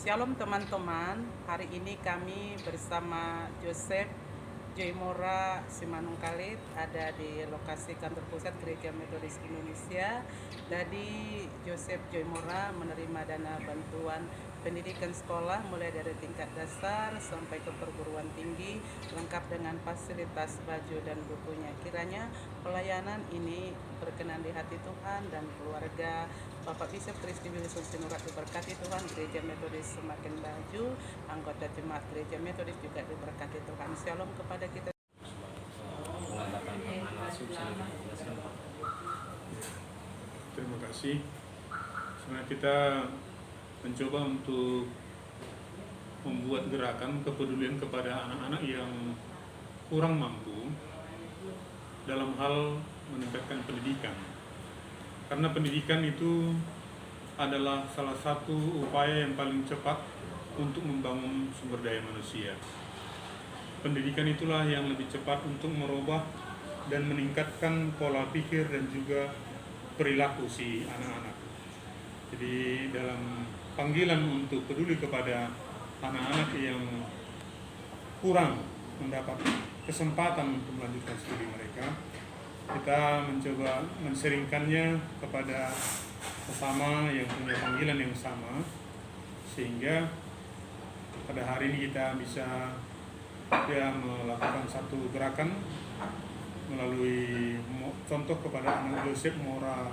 Shalom teman-teman, hari ini kami bersama Joseph Joymora Simanungkalit ada di lokasi kantor pusat Gereja Metodis Indonesia. Jadi Joseph Joymora menerima dana bantuan pendidikan sekolah mulai dari tingkat dasar sampai ke perguruan tinggi lengkap dengan fasilitas baju dan bukunya. Kiranya pelayanan ini berkenan di hati Tuhan dan keluarga Bapak Bishop Kristi Wilson Sinurat diberkati Tuhan, Gereja Metodis semakin maju, anggota jemaat Gereja Metodis juga diberkati Tuhan. Shalom kepada kita. Terima kasih. Sebenarnya kita mencoba untuk membuat gerakan kepedulian kepada anak-anak yang kurang mampu dalam hal meningkatkan pendidikan. Karena pendidikan itu adalah salah satu upaya yang paling cepat untuk membangun sumber daya manusia. Pendidikan itulah yang lebih cepat untuk merubah dan meningkatkan pola pikir dan juga perilaku si anak-anak. Jadi dalam panggilan untuk peduli kepada anak-anak yang kurang mendapat kesempatan untuk melanjutkan studi mereka, kita mencoba menseringkannya kepada sesama yang punya panggilan yang sama, sehingga pada hari ini kita bisa melakukan satu gerakan melalui contoh kepada anak Joseph Mora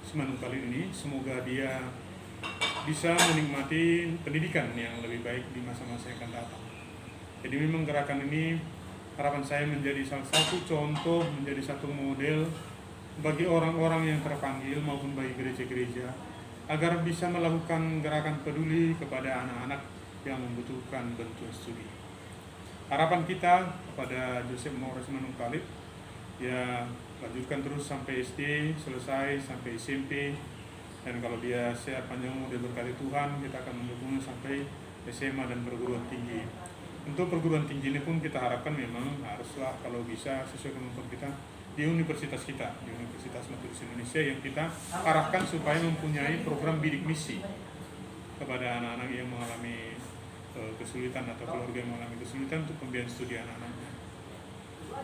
Simanungkalit ini. Semoga dia bisa menikmati pendidikan yang lebih baik di masa-masa yang akan datang. Jadi memang gerakan ini harapan saya menjadi salah satu contoh, menjadi satu model bagi orang-orang yang terpanggil maupun bagi gereja-gereja agar bisa melakukan gerakan peduli kepada anak-anak yang membutuhkan bantuan studi. Harapan kita kepada Joseph Mora Simanungkalit, ya lanjutkan terus sampai SD, selesai sampai SMP, dan kalau dia sehat panjang umur diberkati Tuhan, kita akan mendukungnya sampai SMA dan perguruan tinggi. Untuk perguruan tinggi ini pun kita harapkan memang haruslah kalau bisa sesuai kemampuan kita di universitas kita, di Universitas Metodis Indonesia, yang kita arahkan supaya mempunyai program bidik misi kepada anak-anak yang mengalami kesulitan atau keluarga yang mengalami kesulitan untuk pembiayaan studi anak-anaknya.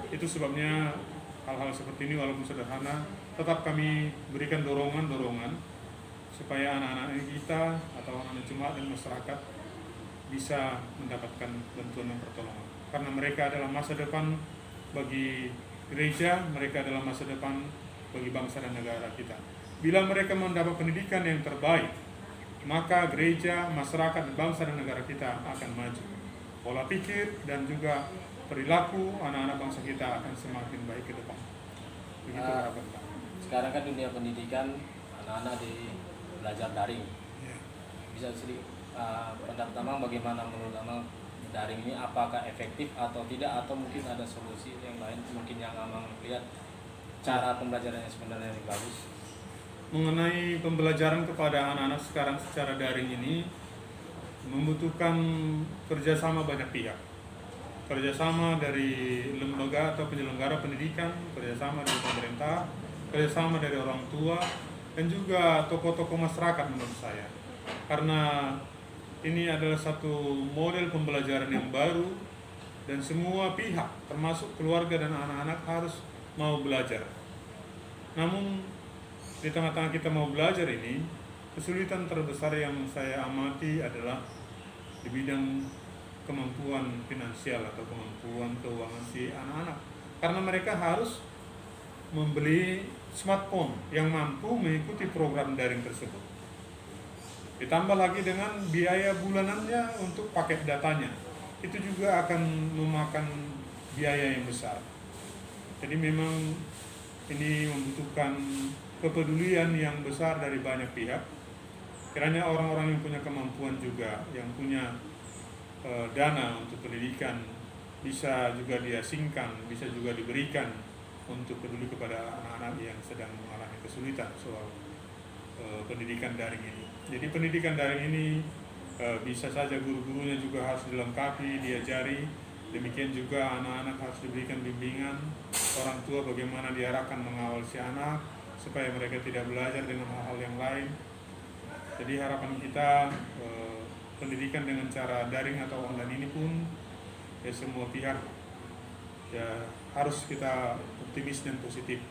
Itu sebabnya hal-hal seperti ini walaupun sederhana tetap kami berikan dorongan supaya anak-anak kita atau anak-anak jemaat dan masyarakat bisa mendapatkan bantuan dan pertolongan. Karena mereka adalah masa depan bagi gereja, mereka adalah masa depan bagi bangsa dan negara kita. Bila mereka mendapat pendidikan yang terbaik, maka gereja, masyarakat, bangsa dan negara kita akan maju. Pola pikir dan juga perilaku anak-anak bangsa kita akan semakin baik ke depan. Begitu harapan Pak. Sekarang kan dunia pendidikan anak-anak di belajar daring. Ya. Bisa sedikit pendapat Amang bagaimana menurut Amang daring ini, apakah efektif atau tidak, atau mungkin ada solusi yang lain mungkin yang Amang lihat cara pembelajarannya sebenarnya yang bagus? Mengenai pembelajaran kepada anak-anak sekarang secara daring ini membutuhkan kerjasama banyak pihak. Kerjasama dari lembaga atau penyelenggara pendidikan, kerjasama dari pemerintah, kerjasama dari orang tua, dan juga tokoh-tokoh masyarakat menurut saya. Karena ini adalah satu model pembelajaran yang baru dan semua pihak termasuk keluarga dan anak-anak harus mau belajar. Namun di tengah-tengah kita mau belajar ini, kesulitan terbesar yang saya amati adalah di bidang kemampuan finansial atau kemampuan keuangan si anak-anak. Karena mereka harus membeli smartphone yang mampu mengikuti program daring tersebut. Ditambah lagi dengan biaya bulanannya untuk paket datanya, itu juga akan memakan biaya yang besar. Jadi memang ini membutuhkan kepedulian yang besar dari banyak pihak. Kiranya orang-orang yang punya kemampuan juga, yang punya dana untuk pendidikan, bisa juga diasingkan, bisa juga diberikan untuk peduli kepada anak-anak yang sedang mengalami kesulitan soal pendidikan daring ini. Jadi pendidikan daring ini bisa saja guru-gurunya juga harus dilengkapi, diajari. Demikian juga anak-anak harus diberikan bimbingan, orang tua bagaimana diarahkan mengawal si anak supaya mereka tidak belajar dengan hal-hal yang lain. Jadi harapan kita pendidikan dengan cara daring atau online ini pun ya semua pihak ya harus kita optimis dan positif.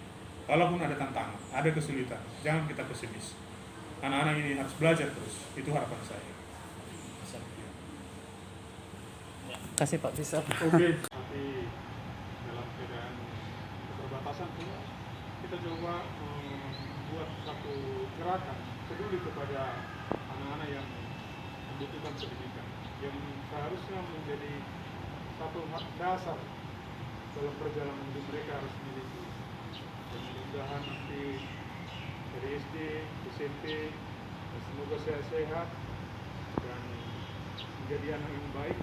Walaupun ada tantangan, ada kesulitan, jangan kita pesimis. Anak-anak ini harus belajar terus, itu harapan saya. Kasih Pak bisa. Oke. Tapi dalam keadaan keterbatasan pun kita coba membuat satu gerakan peduli kepada anak-anak yang membutuhkan pendidikan, yang seharusnya menjadi satu hak dasar dalam perjalanan hidup mereka harus miliki. Dan mudah-mudahan nanti dari SD, SMP, semoga sehat-sehat dan menjadi anak yang baik.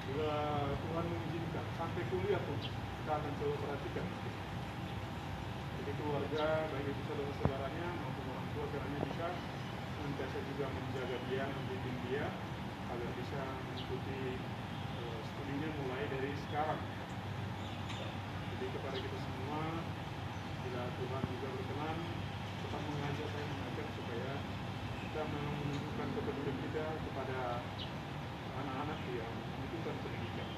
Bila Tuhan mengizinkan sampai kuliah pun kita akan coba perhatikan. Jadi keluarga, baik itu saudara-saudaranya maupun orang tua, kiranya bisa senantiasa juga menjaga dia, membimbing dia agar bisa mengikuti studinya mulai dari sekarang. Jadi kepada kita semua, bila Tuhan juga berkenan, tetap mengajak saya mengajak supaya kita menunjukkan kepedulian kita kepada anak-anak yang membutuhkan pendidikan.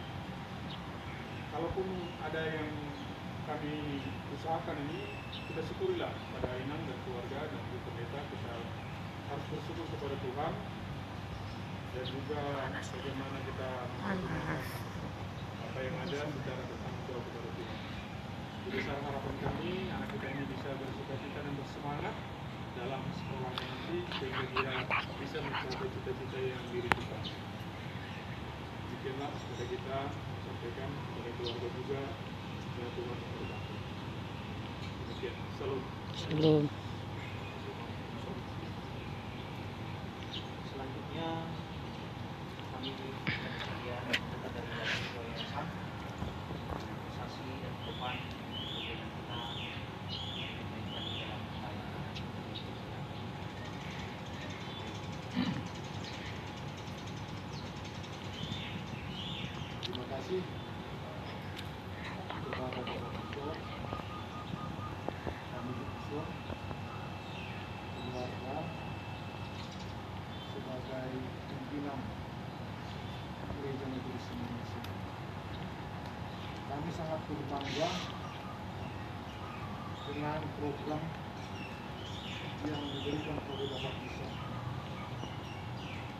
Kalaupun ada yang kami usahakan ini, kita syukurilah pada Inang dan keluarga dan juga pendeta. Kita harus bersyukur kepada Tuhan dan juga bagaimana kita melakukan apa yang ada secara bertanggung jawab kepada Tuhan. Jadi harapan kami anak kita ini bisa bersukacita dan bersemangat dalam sekolahnya nanti sehingga dia bisa mencapai cita-cita yang dirindukan. Demikianlah kepada kita sampaikan kepada keluarga juga dan Tuhan memberkati. Demikian, salam. Salam. Selanjutnya kami sekalian dekat dari yayasan organisasi dan depan bagaimana kita menyampaikan dalam pelayanan. Terima kasih kepada Bapak Siswa, kami siswa, keluarga, sebagai pimpinan Gereja Metodis Indonesia. Kami sangat berbangga dengan program yang diberikan kepada Bapak Siswa.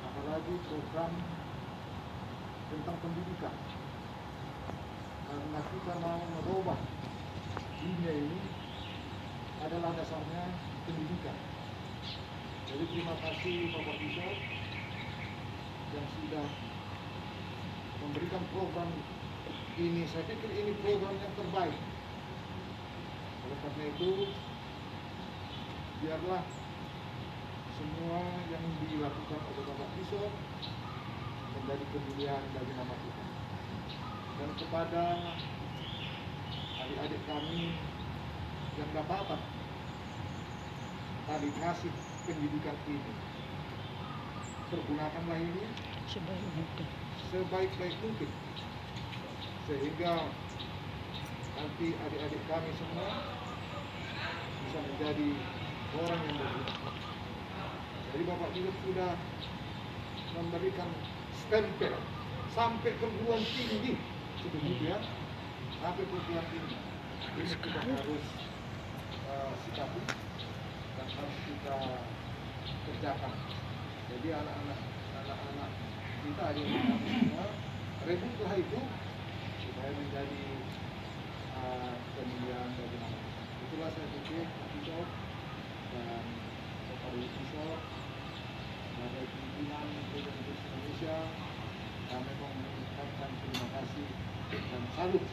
Apalagi program tentang pendidikan, karena kita mau merubah dunia ini adalah dasarnya pendidikan. Jadi terima kasih Bapak Bishop yang sudah memberikan program ini. Saya pikir ini program yang terbaik. Oleh karena itu, biarlah semua yang dilakukan oleh Bapak Bishop menjadi kemuliaan bagi nama Tuhan. Dan kepada adik-adik kami yang dapat tadi kasih pendidikan ini, pergunakanlah ini sebaik-baik mungkin sehingga nanti adik-adik kami semua bisa menjadi orang yang berguna. Jadi Bapak juga sudah memberikan stempel sampai perguruan tinggi, kemudian sampai perguruan tinggi. Ini kita harus sikapi dan harus kita kerjakan. Jadi anak-anak kita ada yang semua rebutlah itu supaya menjadi kemuliaan bagi nama Tuhan. Itulah saya pikir Pak Bishop dan Bapak Bishop sebagai pimpinan Gereja Metodis Indonesia, kami mengucapkan terima kasih dan salut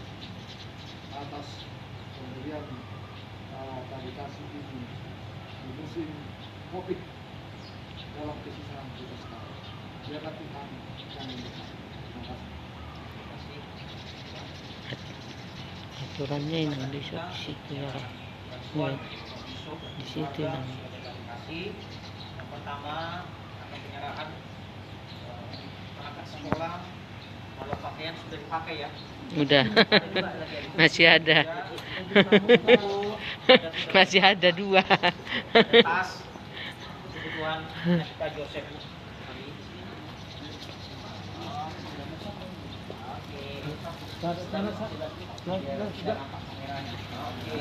atas pemberian tali kasih ini di musim Covid dalam kesusahan kita sekarang. Biarlah Tuhan yang memberkati. Terima kasih. Aturannya Indonesia di situ ya. Di situ namanya. Yang pertama akan penyerahan perangkat sekolah. Kalau pakaian sudah dipakai ya. Udah. Masih ada. Masih ada 2. Tas kebutuhan Pak Joseph. Biar tidak nampak kameranya. Oke.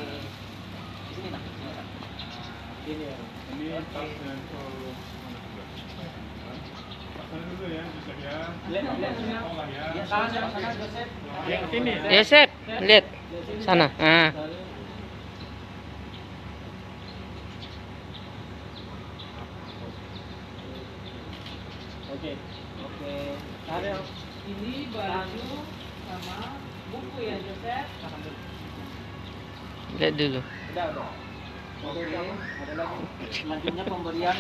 Di sini nak. Ini ya. Ini pasnya pasnya dulu ya, Joseph ya. Lihat sini. Sekolah ya. Ya, sana Joseph. Yang sini. Yosep, lihat sana. Ah. Oke. Ada Ini baju sama buku ya Joseph. Lihat dulu. udah. Oke. Ada lagi. Selanjutnya pemberian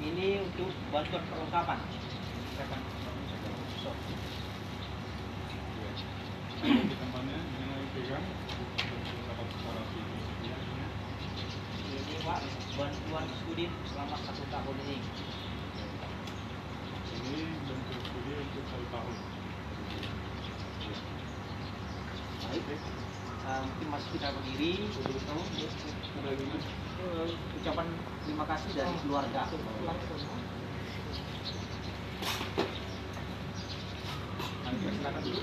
ini untuk bantuan perlengkapan. Di tempatnya yang pegang dapat separasi. Ini Pak bantuan studi selama 1 tahun ini. Ini bentuk studi untuk 1 tahun. Baik. Mungkin masih kita berdiri. Ucapan terima kasih dari keluarga. Silakan dulu.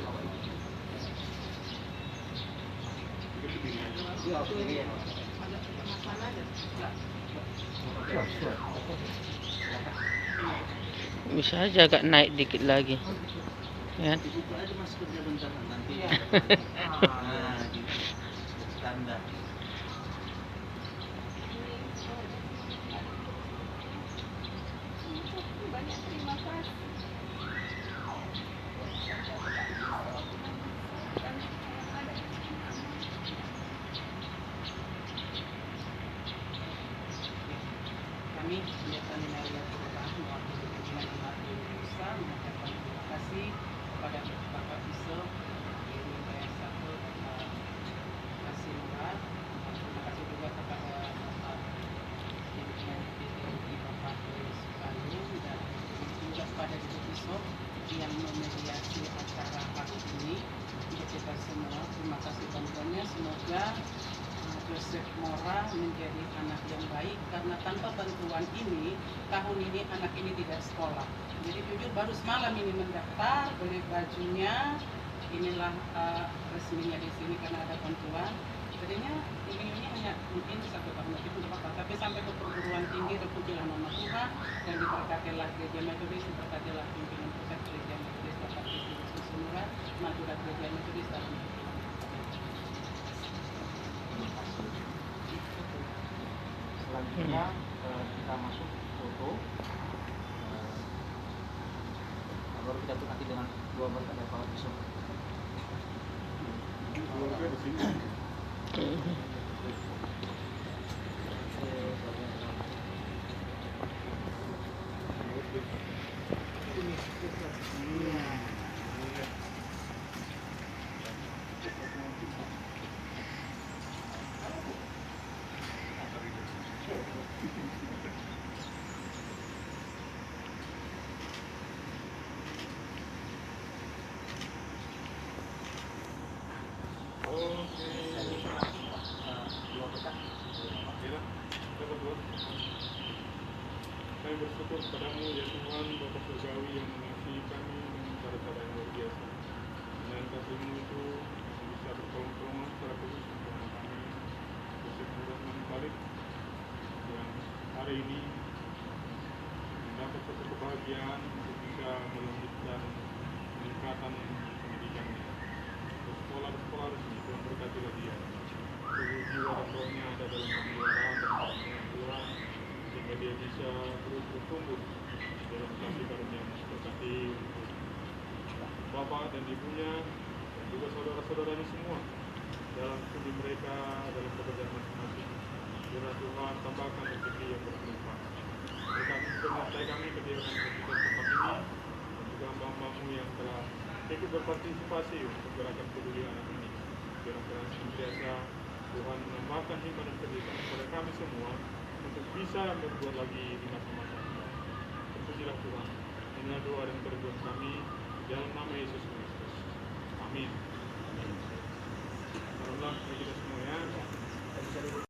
Iya, oke. Bisa aja agak naik dikit lagi. Ya. Dibuka aja mas kerja bentar nanti. Nah, gitu. Standar. Kami Yayasan Inayat Quran mewakili pimpinan Umat Indonesia mengucapkan terima kasih kepada Bapak Yusuf ini Yayasan Kasimura. Terima kasih juga kepada Bapak pimpinan PTI Bapak Sukarno dan juga kepada Ibu Yusuf yang memediasi acara hari ini. Untuk kita semua terima kasih bantuannya. Semoga Joseph Mora menjadi anak yang baik, karena tanpa bantuan ini tahun ini anak ini tidak sekolah. Jadi jujur baru semalam ini mendaftar, beli bajunya, inilah resminya di sini karena ada bantuan. Jadinya ini hanya mungkin 1 tahun lagi untuk apa, tapi sampai ke perguruan tinggi terpujilah nama Tuhan dan diberkatilah Gereja Metodis, diberkatilah pimpinan pusat Gereja Metodis Bapak Kristus Semura, Madura Gereja Metodis dan Selanjutnya kita masuk foto. Baru kita tutup nanti dengan 2 berkat dari Bapak Yusuf. Keluarga di sini. Kami bersyukur kepadamu ya Tuhan, Bapa Surgawi yang mengasihi kami dengan cara-cara yang luar biasa. Dengan kasih-Mu itu bisa bertolong-tolongan secara khusus untuk kami, Yosef Mura Manungkalit, yang hari ini mendapat satu kebahagiaan untuk bisa melanjutkan peningkatan pendidikannya. Sekolah resmi, Tuhan berkatilah dia. Seluruh jiwa dan rohnya ada dalam pemeliharaan dan perlindungan Tuhan, sehingga dia bisa terus bertumbuh dalam kasih karunia. Berkati untuk Bapak dan Ibunya dan juga saudara-saudaranya semua dalam studi mereka, dalam pekerjaan masing-masing. Biarlah Tuhan tambahkan rezeki yang berlimpah. Berkati menyertai kami ketika kami membuka tempat ini dan juga hamba-Hamba-Mu yang telah ikut berpartisipasi untuk gerakan peduli anak ini. Biarlah senantiasa Tuhan menambahkan hikmah dan kejutan kepada kami semua untuk bisa berbuat lagi di masa-masa mendatang. Terpujilah Tuhan. Inilah doa dan kerinduan kami dalam nama Yesus Kristus. Amin. Salamlah bagi kita semua ya.